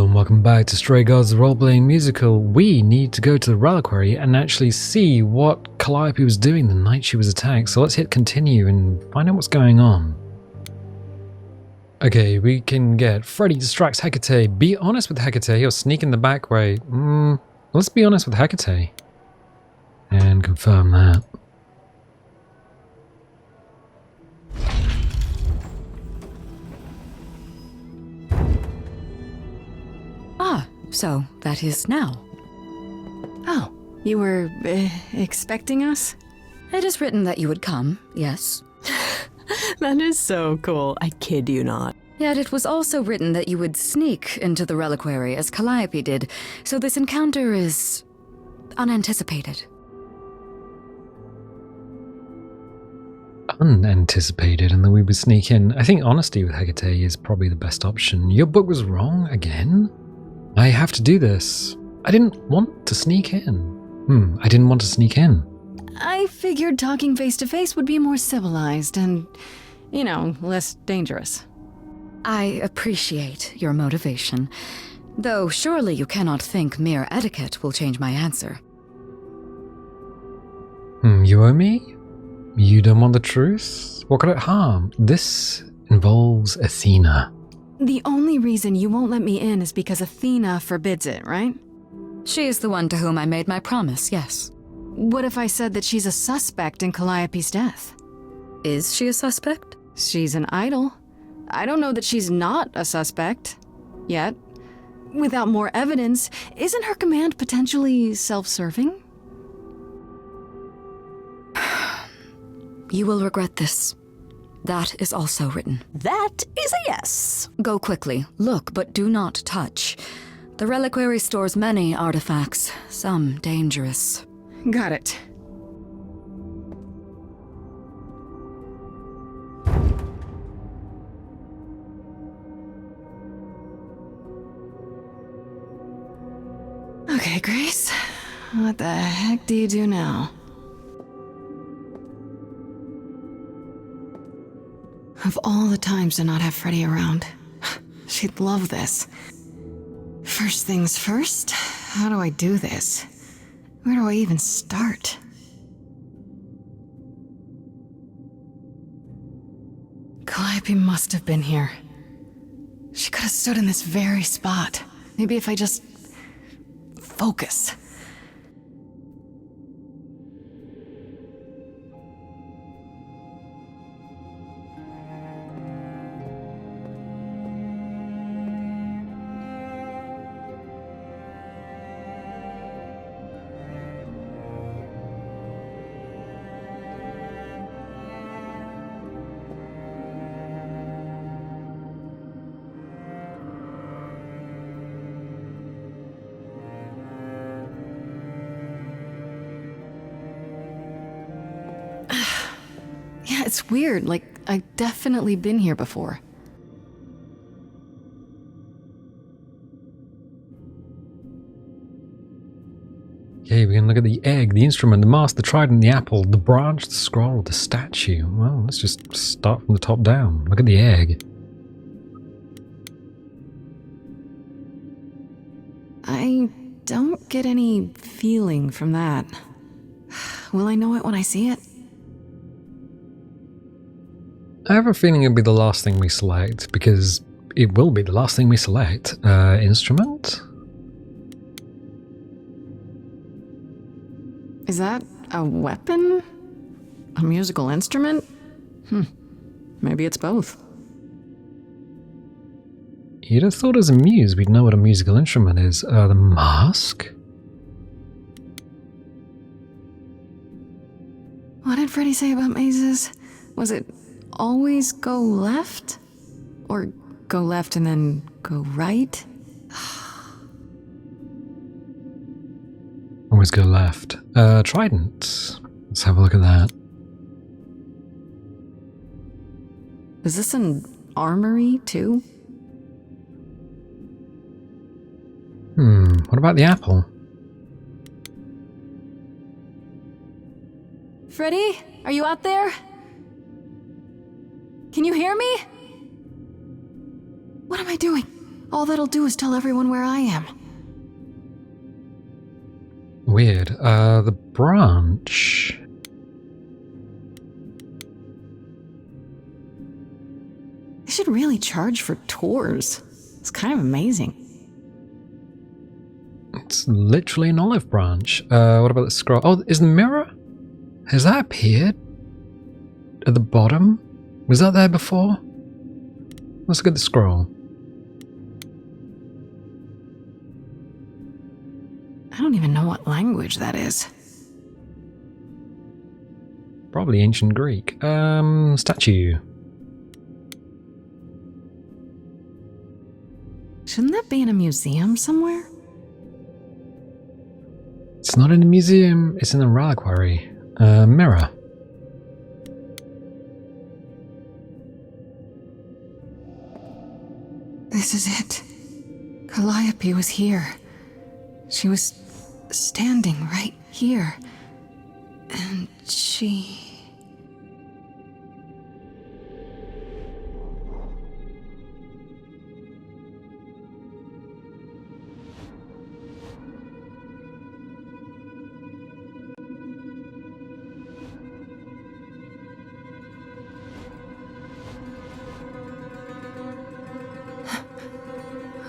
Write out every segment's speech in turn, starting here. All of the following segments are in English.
and welcome back to Stray Gods, the role-playing musical. We need to go to the reliquary and actually see what Calliope was doing the night she was attacked. So let's hit continue and find out what's going on. Okay, we can get Freddy distracts Hecate. Be honest with Hecate or sneak in the back way. Let's be honest with Hecate. And confirm that. So that is now. Oh, you were expecting us? It is written that you would come, yes. That is so cool. I kid you not. Yet it was also written that you would sneak into the reliquary as Calliope did, so this encounter is unanticipated. Unanticipated, and then we would sneak in. I think honesty with Hecate is probably the best option. Your book was wrong again? I have to do this. I didn't want to sneak in. I didn't want to sneak in. I figured talking face to face would be more civilized and, you know, less dangerous. I appreciate your motivation, though surely you cannot think mere etiquette will change my answer. You owe me? You don't want the truth? What could it harm? This involves Athena. The only reason you won't let me in is because Athena forbids it, right? She is the one to whom I made my promise, yes. What if I said that she's a suspect in Calliope's death? Is she a suspect? She's an idol. I don't know that she's not a suspect. Yet. Without more evidence, isn't her command potentially self-serving? You will regret this. That is also written. That is a yes. Go quickly. Look, but do not touch. The reliquary stores many artifacts, some dangerous. Got it. Okay, Grace. What the heck do you do now? Of all the times to not have Freddy around, she'd love this. First things first, how do I do this? Where do I even start? Calliope must have been here. She could have stood in this very spot. Maybe if I just focus. Yeah, it's weird. Like, I've definitely been here before. Okay, we can look at the egg, the instrument, the mask, the trident, the apple, the branch, the scroll, the statue. Well, let's just start from the top down. Look at the egg. I don't get any feeling from that. Will I know it when I see it? I have a feeling it'll be the last thing we select, because it will be the last thing we select. Instrument? Is that a weapon? A musical instrument? Maybe it's both. You'd have thought as a muse we'd know what a musical instrument is. The mask? What did Freddy say about mazes? Was it always go left? Or go left and then go right? Always go left. Trident. Let's have a look at that. Is this an armory, too? What about the apple? Freddy, are you out there? Can you hear me? What am I doing? All that'll do is tell everyone where I am. Weird. The branch... They should really charge for tours. It's kind of amazing. It's literally an olive branch. What about the scroll? Oh, is the mirror? Has that appeared? At the bottom? Was that there before? Let's look at the scroll. I don't even know what language that is. Probably ancient Greek. Statue. Shouldn't that be in a museum somewhere? It's not in a museum, it's in a reliquary. Mirror. This is it. Calliope was here. She was standing right here. And she...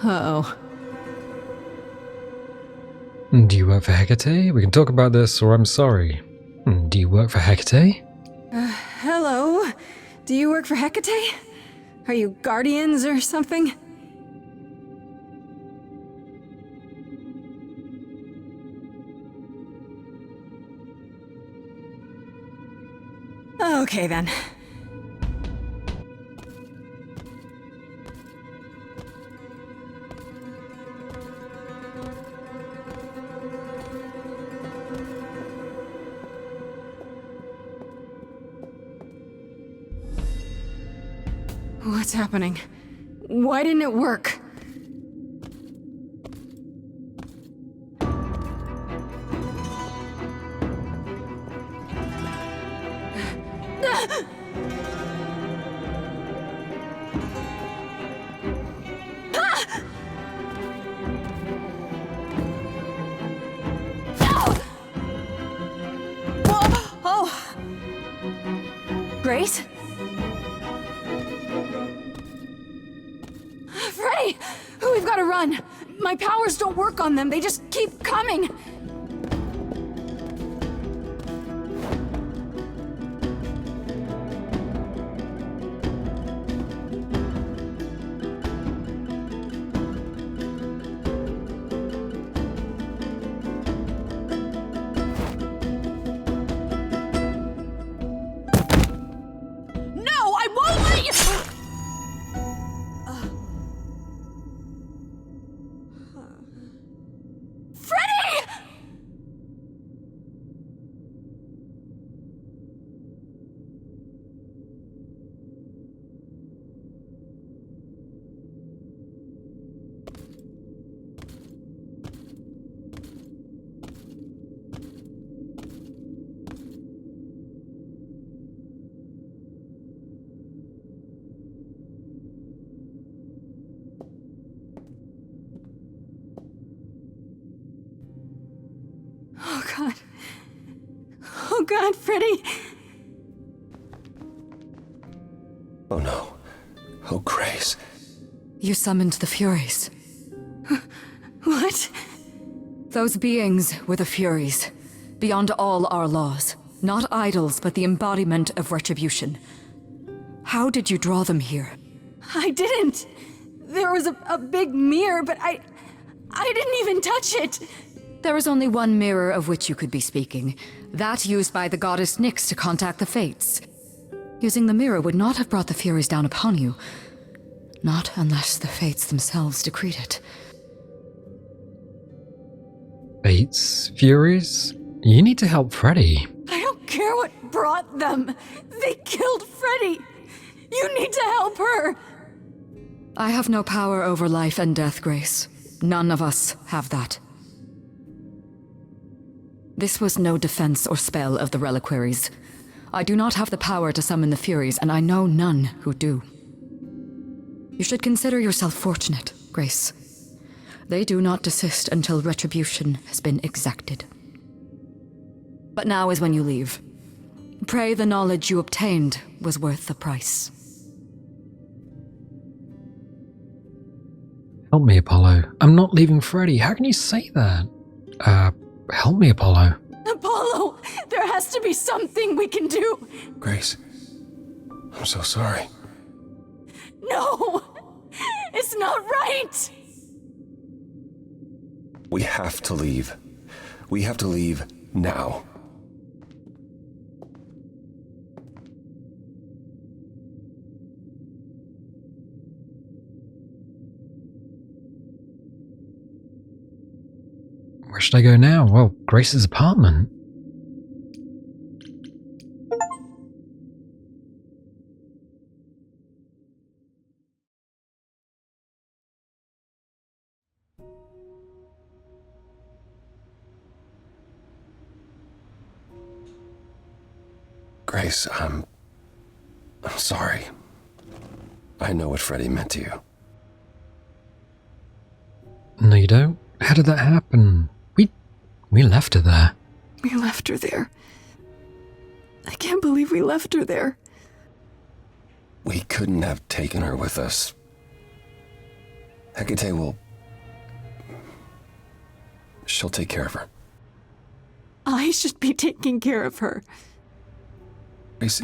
Uh-oh. Do you work for Hecate? We can talk about this, or I'm sorry. Do you work for Hecate? Hello? Do you work for Hecate? Are you guardians or something? Okay then. What's happening? Why didn't it work? Oh! Grace? Freddy! We've got to run! My powers don't work on them, they just keep coming! No, I won't let you! Freddy! Oh God. Oh God, Freddy. Oh no. Oh, Grace. You summoned the Furies. What? Those beings were the Furies, beyond all our laws. Not idols, but the embodiment of retribution. How did you draw them here? I didn't. There was a big mirror, but I didn't even touch it. There is only one mirror of which you could be speaking. That used by the goddess Nyx to contact the Fates. Using the mirror would not have brought the Furies down upon you. Not unless the Fates themselves decreed it. Fates? Furies? You need to help Freddy. I don't care what brought them. They killed Freddy. You need to help her. I have no power over life and death, Grace. None of us have that. This was no defense or spell of the reliquaries. I do not have the power to summon the Furies, and I know none who do. You should consider yourself fortunate, Grace. They do not desist until retribution has been exacted. But now is when you leave. Pray the knowledge you obtained was worth the price. Help me, Apollo. I'm not leaving Freddy. How can you say that? Help me, Apollo. Apollo, there has to be something we can do. Grace, I'm so sorry. No, it's not right. We have to leave. We have to leave now. Where should I go now? Well, Grace's apartment. Grace, I'm sorry. I know what Freddy meant to you. No, you don't. How did that happen? We left her there. We left her there. I can't believe we left her there. We couldn't have taken her with us. Hecate will... She'll take care of her. I should be taking care of her. Grace,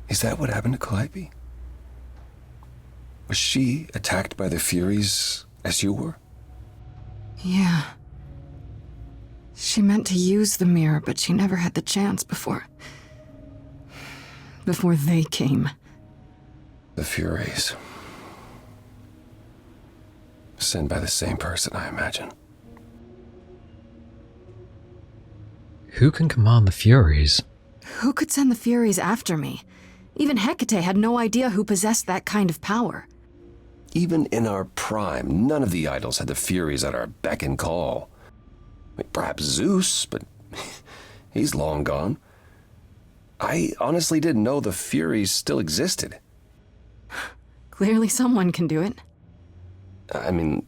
is that what happened to Calliope? Was she attacked by the Furies as you were? Yeah. She meant to use the mirror, but she never had the chance before they came. The Furies. Sent by the same person, I imagine. Who can command the Furies? Who could send the Furies after me? Even Hecate had no idea who possessed that kind of power. Even in our prime, none of the idols had the Furies at our beck and call. I mean, perhaps Zeus, but he's long gone. I honestly didn't know the Furies still existed. Clearly someone can do it. I mean,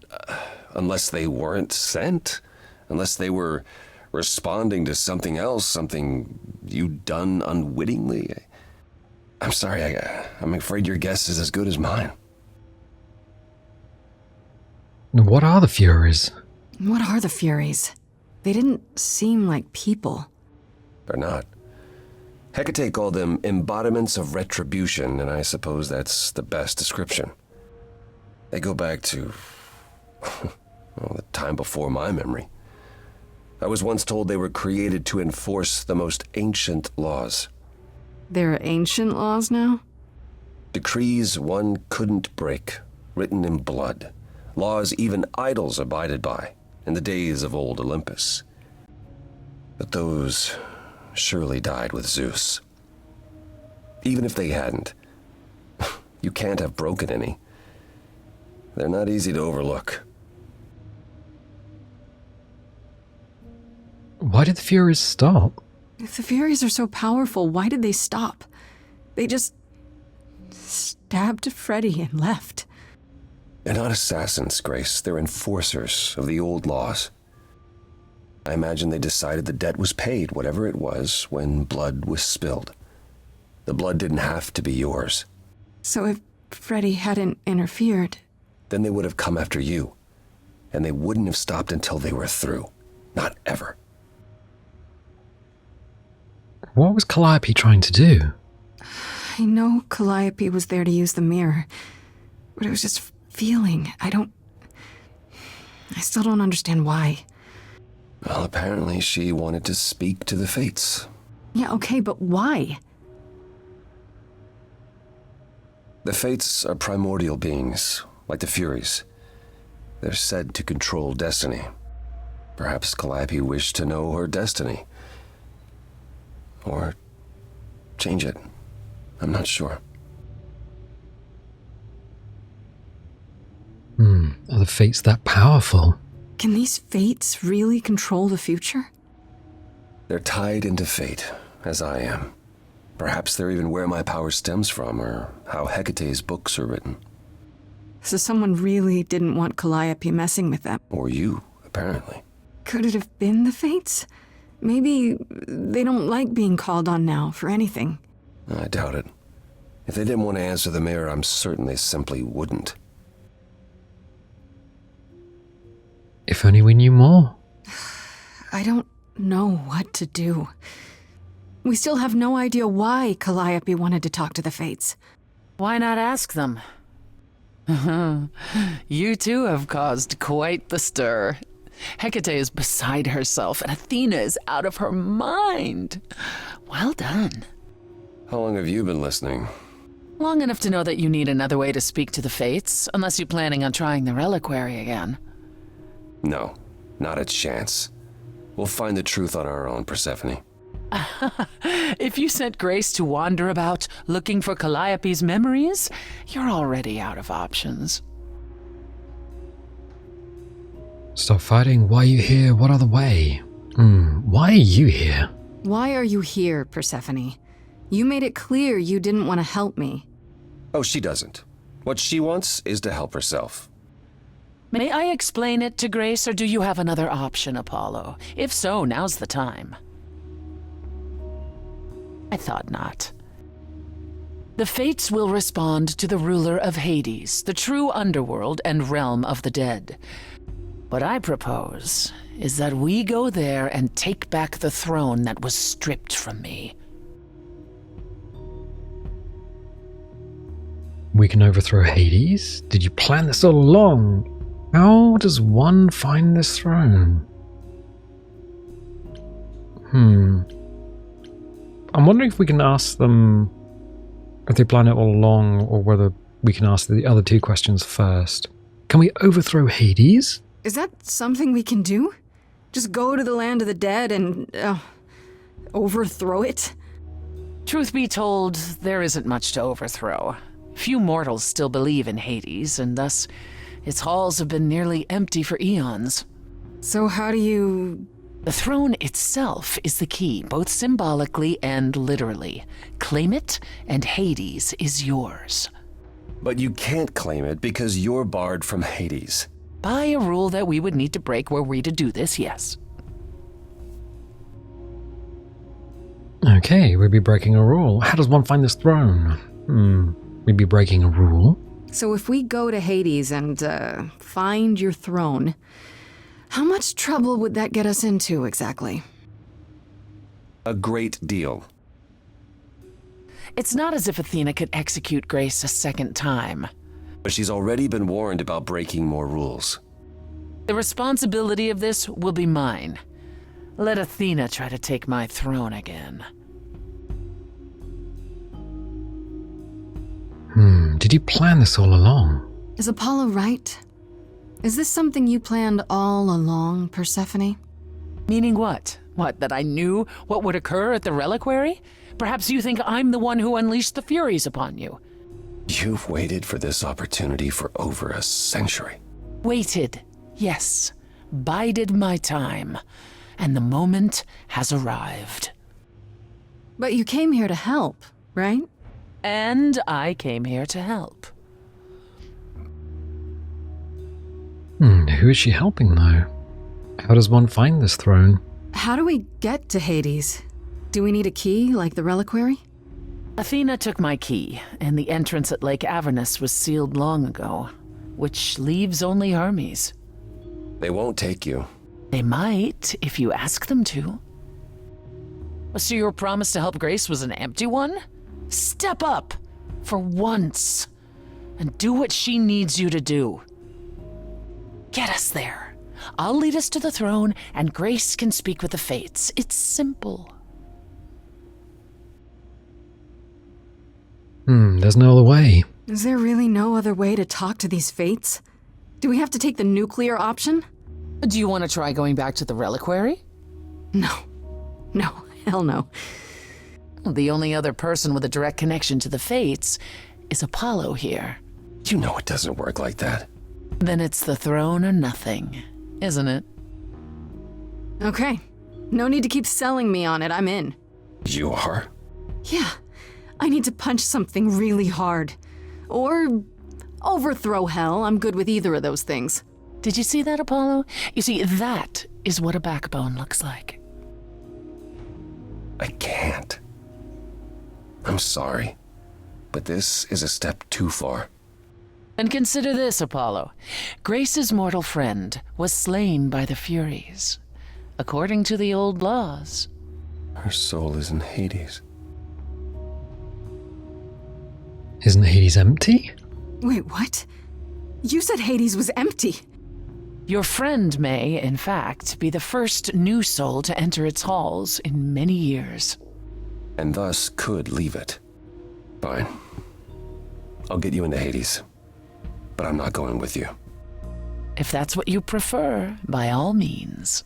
unless they weren't sent, unless they were responding to something else, something you'd done unwittingly. I'm sorry, I'm afraid your guess is as good as mine. What are the Furies? What are the Furies? They didn't seem like people. They're not. Hecate called them embodiments of retribution, and I suppose that's the best description. They go back to, well, the time before my memory. I was once told they were created to enforce the most ancient laws. There are ancient laws now? Decrees one couldn't break, written in blood. Laws even idols abided by in the days of old Olympus. But those surely died with Zeus. Even if they hadn't, you can't have broken any. They're not easy to overlook. Why did the Furies stop? If the Furies are so powerful, why did they stop? They just stabbed Freddy and left. They're not assassins, Grace. They're enforcers of the old laws. I imagine they decided the debt was paid, whatever it was, when blood was spilled. The blood didn't have to be yours. So if Freddy hadn't interfered... Then they would have come after you. And they wouldn't have stopped until they were through. Not ever. What was Calliope trying to do? I know Calliope was there to use the mirror, but it was just feeling. I still don't understand why. Well, apparently she wanted to speak to the fates. Yeah, okay, but why? The fates are primordial beings, like the Furies. They're said to control destiny. Perhaps Calliope wished to know her destiny. Or change it. I'm not sure. Are the fates that powerful? Can these fates really control the future? They're tied into fate, as I am. Perhaps they're even where my power stems from, or how Hecate's books are written. So someone really didn't want Calliope messing with them. Or you, apparently. Could it have been the Fates? Maybe they don't like being called on now for anything. I doubt it. If they didn't want to answer the mirror, I'm certain they simply wouldn't. If only we knew more. I don't know what to do. We still have no idea why Calliope wanted to talk to the Fates. Why not ask them? You too have caused quite the stir. Hecate is beside herself, and Athena is out of her mind. Well done. How long have you been listening? Long enough to know that you need another way to speak to the Fates, unless you're planning on trying the reliquary again. No, not a chance. We'll find the truth on our own, Persephone. If you sent Grace to wander about looking for Calliope's memories, you're already out of options. Stop fighting. Why are you here? What other way? Why are you here? Why are you here, Persephone? You made it clear you didn't want to help me. Oh, she doesn't. What she wants is to help herself. May I explain it to Grace, or do you have another option, Apollo? If so, now's the time. I thought not. The Fates will respond to the ruler of Hades, the true underworld and realm of the dead. What I propose is that we go there and take back the throne that was stripped from me. We can overthrow Hades? Did you plan this all along? How does one find this throne? I'm wondering if we can ask them if they plan it all along, or whether we can ask the other two questions first. Can we overthrow Hades? Is that something we can do? Just go to the land of the dead and, overthrow it? Truth be told, there isn't much to overthrow. Few mortals still believe in Hades, and thus its halls have been nearly empty for eons. So how do you... The throne itself is the key, both symbolically and literally. Claim it, and Hades is yours. But you can't claim it because you're barred from Hades. By a rule that we would need to break were we to do this, yes. Okay, we'd be breaking a rule. How does one find this throne? We'd be breaking a rule. So if we go to Hades and, find your throne, how much trouble would that get us into, exactly? A great deal. It's not as if Athena could execute Grace a second time. But she's already been warned about breaking more rules. The responsibility of this will be mine. Let Athena try to take my throne again. Did you plan this all along? Is Apollo right? Is this something you planned all along, Persephone? Meaning what? What, that I knew what would occur at the reliquary? Perhaps you think I'm the one who unleashed the Furies upon you. You've waited for this opportunity for over a century. Waited, yes. Bided my time. And the moment has arrived. But you came here to help, right? And I came here to help. Who is she helping, though? How does one find this throne? How do we get to Hades? Do we need a key, like the reliquary? Athena took my key, and the entrance at Lake Avernus was sealed long ago, which leaves only Hermes. They won't take you. They might, if you ask them to. So your promise to help Grace was an empty one? Step up, for once, and do what she needs you to do. Get us there. I'll lead us to the throne, and Grace can speak with the Fates. It's simple. There's no other way. Is there really no other way to talk to these Fates? Do we have to take the nuclear option? Do you want to try going back to the reliquary? No. No, hell no. The only other person with a direct connection to the Fates is Apollo here. You know it doesn't work like that. Then it's the throne or nothing, isn't it? Okay. No need to keep selling me on it, I'm in. You are? Yeah. I need to punch something really hard. Or Overthrow hell, I'm good with either of those things. Did you see that, Apollo? You see, that is what a backbone looks like. I can't. I'm sorry, but this is a step too far. And consider this, Apollo. Grace's mortal friend was slain by the Furies. According to the old laws. Her soul is in Hades. Isn't Hades empty? Wait, what? You said Hades was empty. Your friend may, in fact, be the first new soul to enter its halls in many years. And thus could leave it. Fine. I'll get you into Hades. But I'm not going with you. If that's what you prefer, by all means.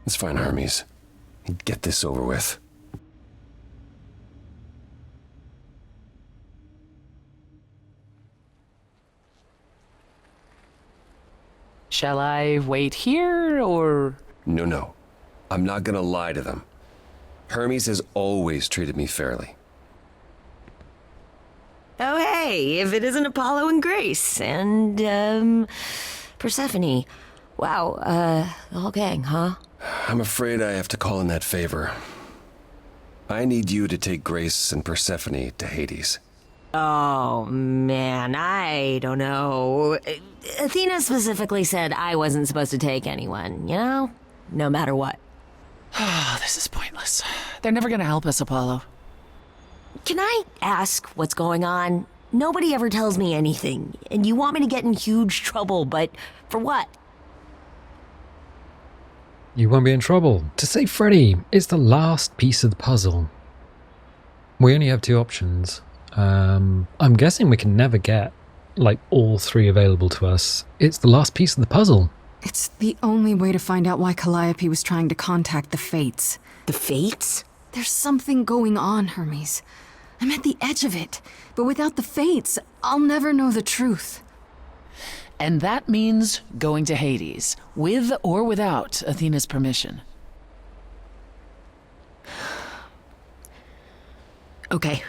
It's fine, Hermes. Get this over with. Shall I wait here, or...? No. I'm not gonna lie to them. Hermes has always treated me fairly. Oh, hey, if it isn't Apollo and Grace, and, Persephone. Wow, the whole gang, huh? I'm afraid I have to call in that favor. I need you to take Grace and Persephone to Hades. Oh, man, I don't know. Athena specifically said I wasn't supposed to take anyone, you know? No matter what. Oh, this is pointless. They're never gonna help us, Apollo. Can I ask what's going on? Nobody ever tells me anything, and you want me to get in huge trouble, but for what? You won't be in trouble. To save Freddy, it's the last piece of the puzzle. We only have two options. I'm guessing we can never get, like, all three available to us. It's the last piece of the puzzle. It's the only way to find out why Calliope was trying to contact the Fates. The Fates? There's something going on, Hermes. I'm at the edge of it, but without the Fates, I'll never know the truth. And that means going to Hades, with or without Athena's permission. Okay.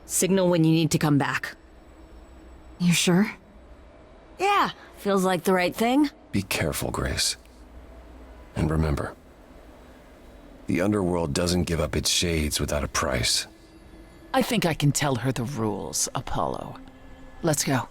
Signal when you need to come back. You sure? Yeah, feels like the right thing. Be careful, Grace. And remember, the underworld doesn't give up its shades without a price. I think I can tell her the rules, Apollo. Let's go.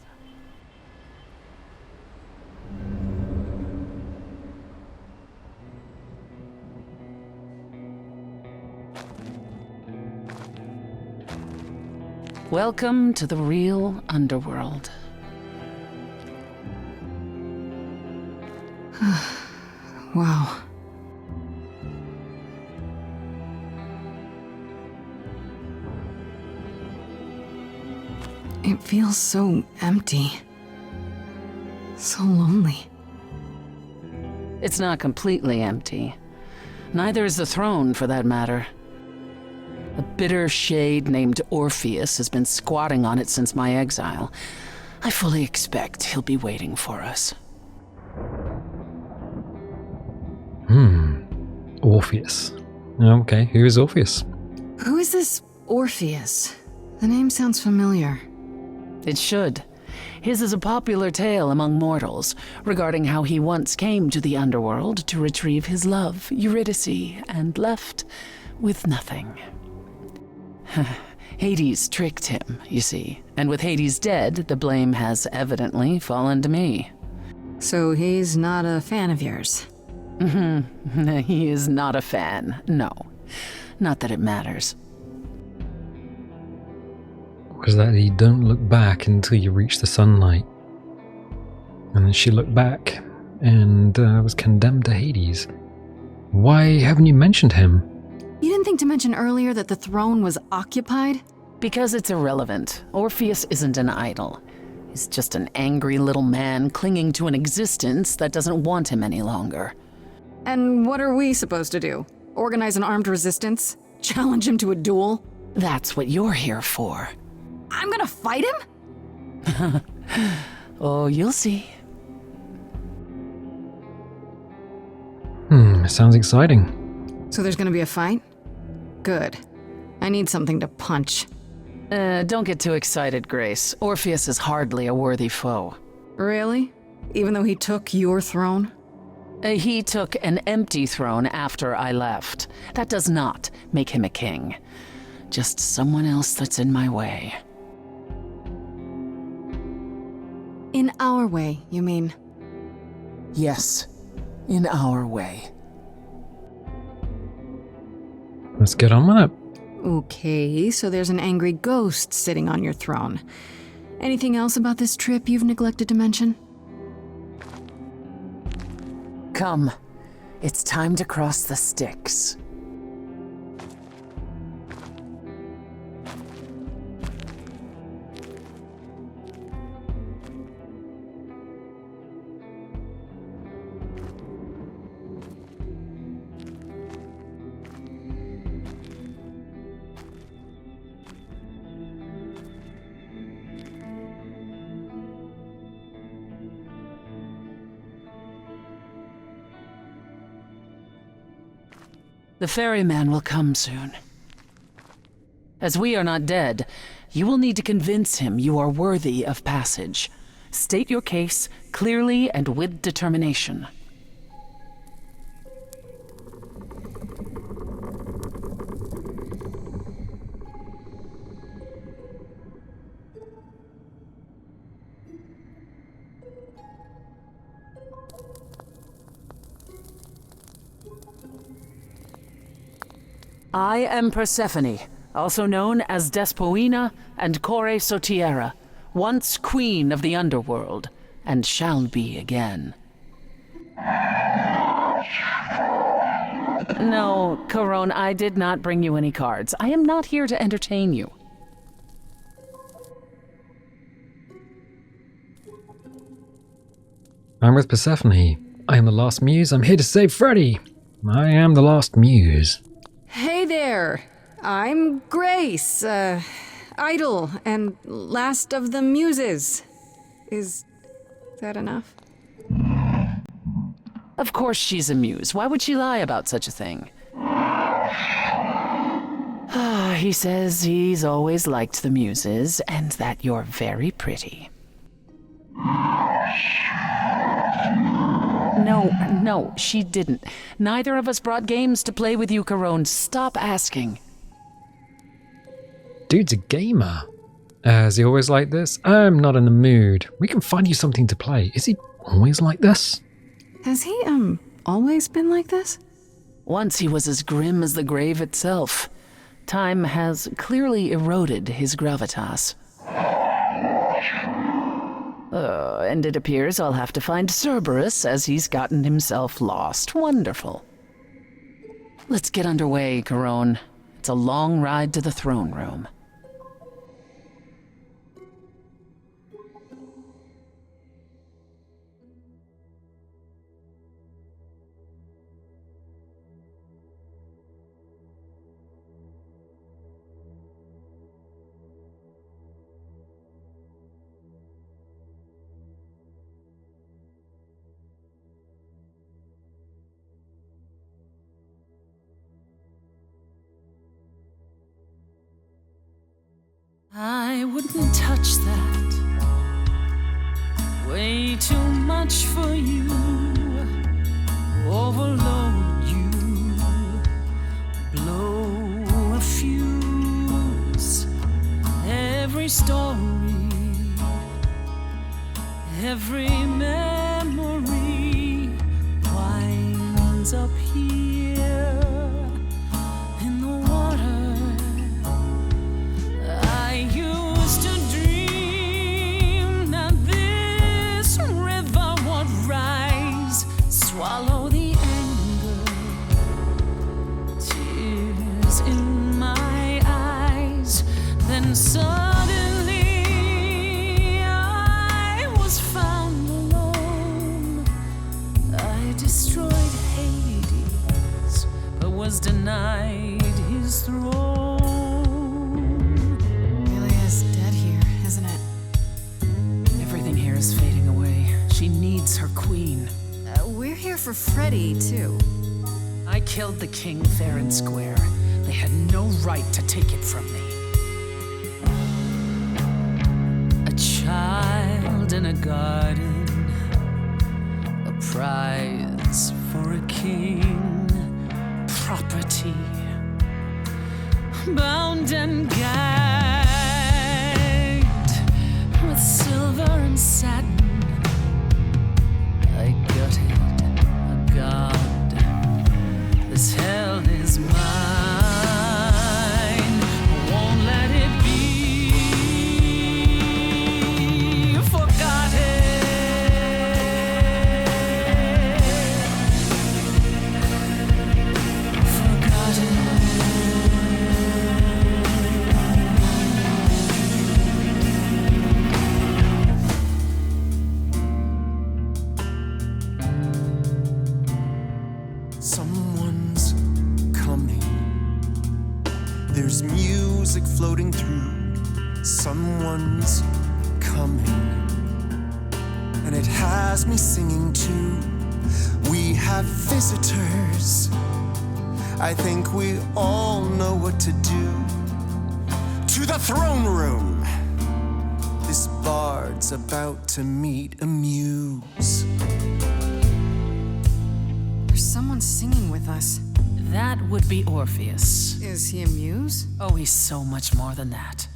Welcome to the real underworld. Wow. It feels so empty. So lonely. It's not completely empty. Neither is the throne, for that matter. A bitter shade named Orpheus has been squatting on it since my exile. I fully expect he'll be waiting for us. Orpheus. Okay, who is Orpheus? Who is this Orpheus? The name sounds familiar. It should. His is a popular tale among mortals regarding how he once came to the underworld to retrieve his love, Eurydice, and left with nothing. Hades tricked him, you see, and with Hades dead, the blame has evidently fallen to me. So he's not a fan of yours? He is not a fan, no. Not that it matters. Was that you don't look back until you reach the sunlight. And then she looked back and was condemned to Hades. Why haven't you mentioned him? You didn't think to mention earlier that the throne was occupied? Because it's irrelevant. Orpheus isn't an idol. He's just an angry little man clinging to an existence that doesn't want him any longer. And what are we supposed to do? Organize an armed resistance? Challenge him to a duel? That's what you're here for. I'm gonna fight him? Oh, you'll see. Sounds exciting. So there's gonna be a fight? Good. I need something to punch. Don't get too excited, Grace. Orpheus is hardly a worthy foe. Really? Even though he took your throne? He took an empty throne after I left. That does not make him a king. Just someone else that's in my way. In our way, you mean? Yes, in our way. Let's get on with it. Okay, so there's an angry ghost sitting on your throne. Anything else about this trip you've neglected to mention? Come, it's time to cross the Styx. The ferryman will come soon. As we are not dead, you will need to convince him you are worthy of passage. State your case clearly and with determination. I am Persephone, also known as Despoina and Kore Sotiera, once queen of the underworld, and shall be again. No, Corone, I did not bring you any cards. I am not here to entertain you. I'm with Persephone. I am the Last Muse. I'm here to save Freddy. I am the Last Muse. Hey there! I'm Grace, Idol, and last of the Muses. Is that enough? Of course she's a muse. Why would she lie about such a thing? He says he's always liked the Muses, and that you're very pretty. No, she didn't. Neither of us brought games to play with you, Corone. Stop asking. Dude's a gamer. Is he always like this? I'm not in the mood. We can find you something to play. Is he always like this? Has he, always been like this? Once he was as grim as the grave itself. Time has clearly eroded his gravitas. And it appears I'll have to find Cerberus as he's gotten himself lost. Wonderful. Let's get underway, Corone. It's a long ride to the throne room. I wouldn't touch that. Way too much for you. Overload you. Blow a fuse. Every story, every memory winds up here in the water. I used to dream that this river would rise, swallow the anger, tears in my eyes. Then suddenly I was found alone. I destroyed Hades, but was denied his throne. Is fading away. She needs her queen. We're here for Freddy, too. I killed the king fair and square. They had no right to take it from me. A child in a garden, a prize for a king, property, bound and gagged with silver and satin. I gutted a god. This hell is mine. I won't let it be forgotten. Someone's coming. There's music floating through. Someone's coming. And it has me singing too. We have visitors. I think we all know what to do. To the throne room. This bard's about to meet a muse. There's someone singing with us. That would be Orpheus. Is he a muse? Oh, he's so much more than that.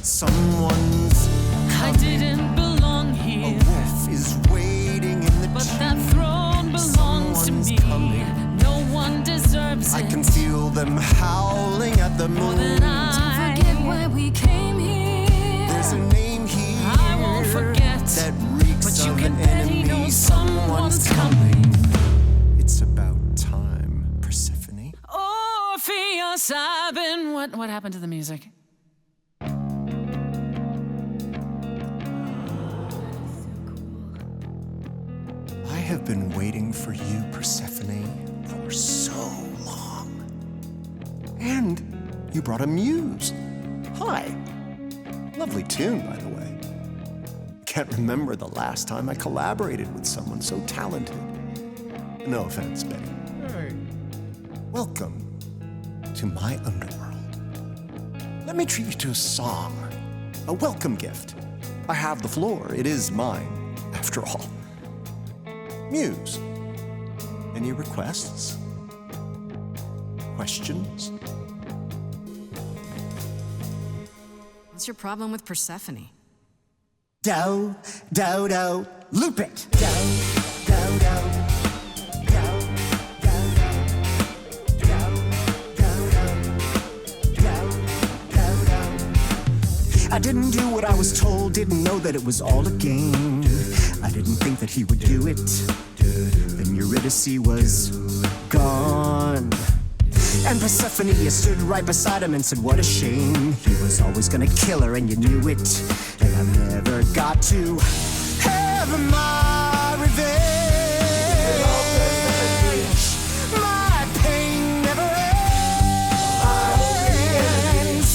Someone's I didn't belong a here, wolf is waiting in the but tomb. that throne belongs to Someone's me. coming. No one deserves I it can feel them howling at the more moon. than I. Forget why we came here. There's a name here I won't forget, that reeks but you of can an bet he enemy. knows someone's coming. It's about time, Persephone. Orpheus, I've been. What happened to the music? I have been waiting for you, Persephone, for so long. And you brought a muse. Hi. Lovely tune, by the way. Can't remember the last time I collaborated with someone so talented. No offense, Betty. Welcome to my underworld. Let me treat you to a song, a welcome gift. I have the floor. It is mine, after all. Muse. Any requests? Questions? What's your problem with Persephone? Do, do, do, loop it. Do, do, do. I didn't do what I was told, didn't know that it was all a game. I didn't think that he would do it. Then Eurydice was gone. And Persephone, you stood right beside him and said, what a shame. He was always gonna kill her and you knew it. And I never got to have my revenge. My pain never ends.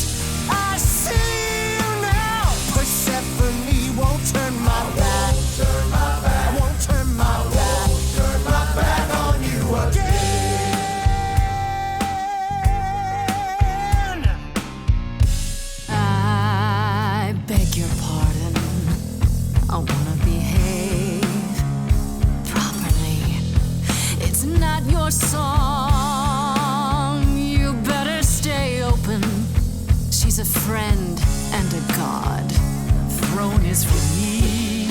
I see you now. Persephone won't turn my back. I won't turn my back on you again. I beg your pardon. I wanna behave properly. It's not your song. You better stay open. She's a friend and a god. The throne is for me.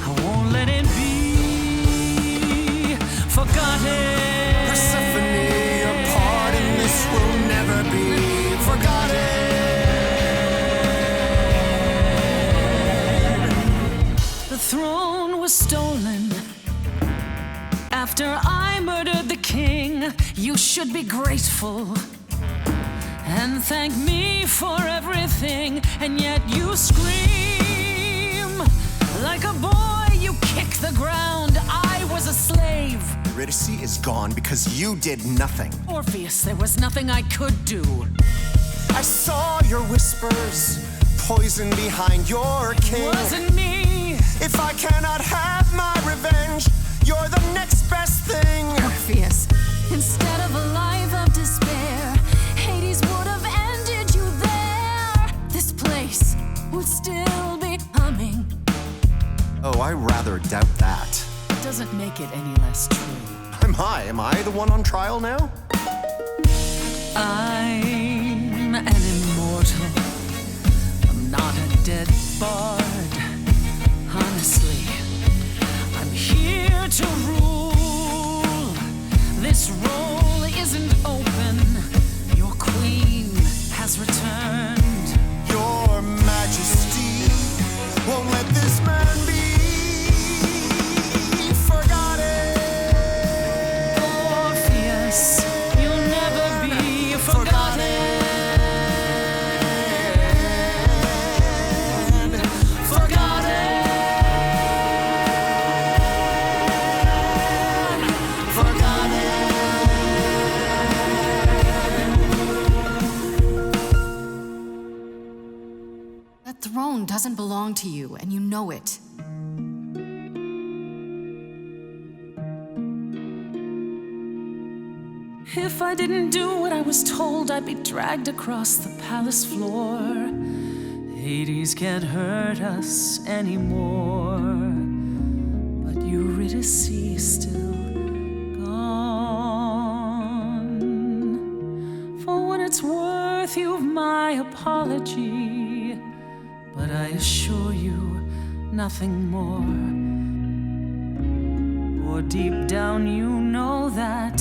I won't let it be forgotten. Persephone, your part in this will never be forgotten. The throne was stolen after I murdered the king. You should be grateful and thank me for everything. And yet you scream like a boy. You kick the ground. I was a slave. Eurydice is gone because you did nothing. Orpheus, there was nothing I could do. I saw your whispers, poison behind your king. Wasn't me. If I cannot have my revenge, you're the next best thing. Orpheus, instead of a life of despair, would still be humming. Oh, I rather doubt that. Doesn't make it any less true. I'm high. Am I the one on trial now? I'm an immortal. I'm not a dead bard. Honestly, I'm here to rule. This role isn't open. Your queen has returned. Your Majesty won't let this man be forgotten. Orpheus, you'll never be forgotten. That throne doesn't belong to you, and you know it. If I didn't do what I was told, I'd be dragged across the palace floor. Hades can't hurt us anymore. But Eurydice is still gone. For what it's worth, you've my apology. But I assure you, nothing more. For deep down you know that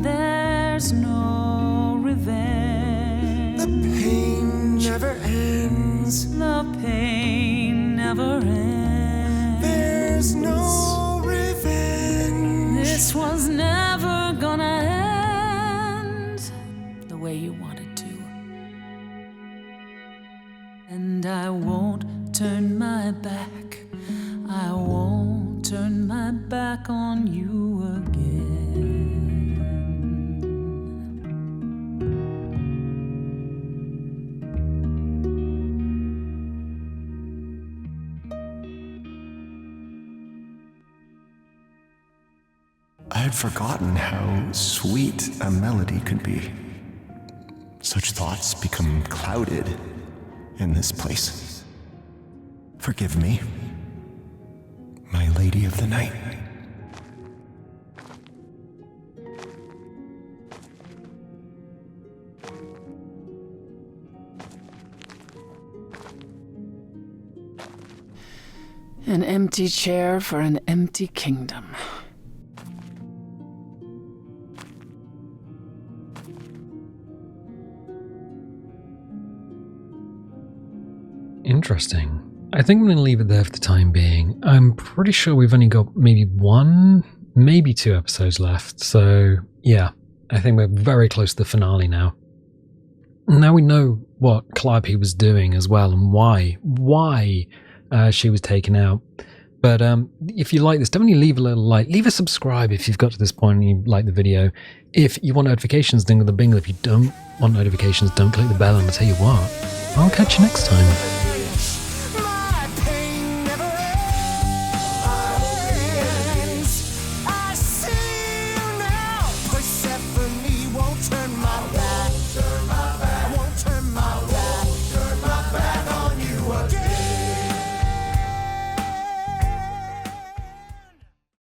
there's no revenge. The pain never ends. The pain never ends. There's no revenge. This was never gonna end the way you wanted to. And I won't turn my back. I won't turn my back on you again. I had forgotten how sweet a melody could be. Such thoughts become clouded in this place. Forgive me, my lady of the night. An empty chair for an empty kingdom. Interesting. I think I'm going to leave it there for the time being. I'm pretty sure we've only got maybe one, maybe 2 episodes left. So yeah, I think we're very close to the finale now. Now we know what Calliope was doing as well and why she was taken out. But if you like this, definitely leave a little like, leave a subscribe if you've got to this point and you like the video. If you want notifications, dingle the bingle. If you don't want notifications, don't click the bell, and I'll tell you what, I'll catch you next time.